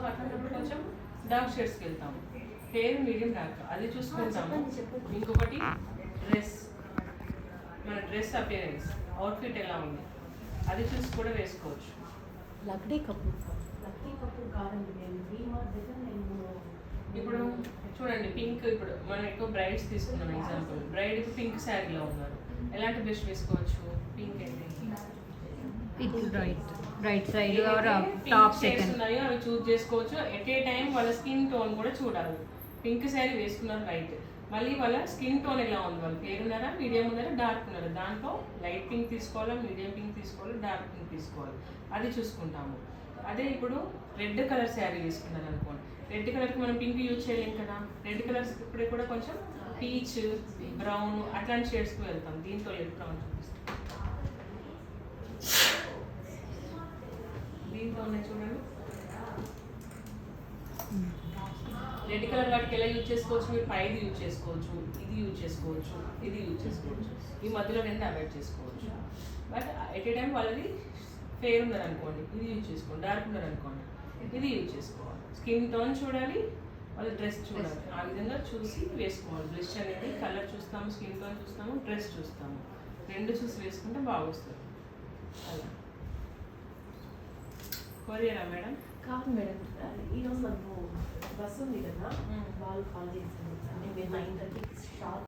అట్లాంటప్పుడు కొంచెం డార్క్ షేడ్స్కి వెళ్తాము. ఫెయిర్ మీడియం డార్క్ అది చూసుకుంటాము. ఇంకొకటి డ్రెస్, మన డ్రెస్ అపియరెన్స్, అవుట్ఫిట్ ఎలా ఉంది అది చూసి కూడా వేసుకోవచ్చు. లక్డీ కపూర్ కాదండి, ఇప్పుడు చూడండి పింక్, ఇప్పుడు మనం ఎక్కువ బ్రైడ్స్ తీసుకున్నాం ఎగ్జాంపుల్. బ్రైడ్ ఇప్పుడు పింక్ శారీలో ఉన్నారు, ఎలాంటి బ్రష్ వేసుకోవచ్చు? పింక్ అయితే రైట్ సైడ్ టాప్ సెకండ్ ఉన్నాయో అవి చూస్ చేసుకోవచ్చు. ఎట్ ఏ టైం వాళ్ళ స్కిన్ టోన్ కూడా చూడాలి. పింక్ శారీ వేసుకున్నారు రైట్, మళ్ళీ వాళ్ళ స్కిన్ టోన్ ఎలా ఉంది, వాళ్ళు ఫెయిర్ ఉన్నారా, మీడియం ఉన్నారా, డార్క్ ఉన్నారా, దాంట్లో లైట్ పింక్ తీసుకోవాలా, మీడియం పింక్ తీసుకోవాలి, డార్క్ పింక్ తీసుకోవాలి, అది చూసుకుంటాము. అదే ఇప్పుడు రెడ్ కలర్ శారీ వేసుకున్నారు అనుకోండి, రెడ్ కలర్కి మనం పింక్ యూజ్ చేయలేం కదా. రెడ్ కలర్స్ ఇప్పుడు కూడా కొంచెం పీచ్, బ్రౌన్ అట్లాంటి షేడ్స్కి వెళ్తాం. దీంతో రెడ్ బ్రౌన్ చూపిస్తాం. దీంతో ఉన్నాయి చూడండి. రెడ్ కలర్ వాటికి ఎలా యూజ్ చేసుకోవచ్చు? మీరు పైది యూజ్ చేసుకోవచ్చు, ఇది యూజ్ చేసుకోవచ్చు, ఇది యూజ్ చేసుకోవచ్చు. ఈ మధ్యలో రెండు అవాయిడ్ చేసుకోవచ్చు. బట్ ఎట్ ఏ టైం వాళ్ళది ఫెయిర్ ఉన్నారు అనుకోండి, ఇది యూజ్ చేసుకోండి. డార్క్ ఉన్నారు అనుకోండి, ఇది యూజ్ చేసుకోవాలి. స్కిన్ టోన్ చూడాలి, వాళ్ళ డ్రెస్ చూడాలి. ఆ విధంగా చూసి వేసుకోవాలి. బ్లష్ అనేది కలర్ చూస్తాము, స్కిన్ టోన్ చూస్తాము, డ్రెస్ చూస్తాము. రెండు చూసి వేసుకుంటే బాగా వస్తుంది. అలా కొరియరా మేడం? కాదు మేడం, ఈరోజు మనకు బస్సు ఉంది కదా, వాళ్ళు కాల్ చేసింది. అంటే మీరు 9:30 షార్ప్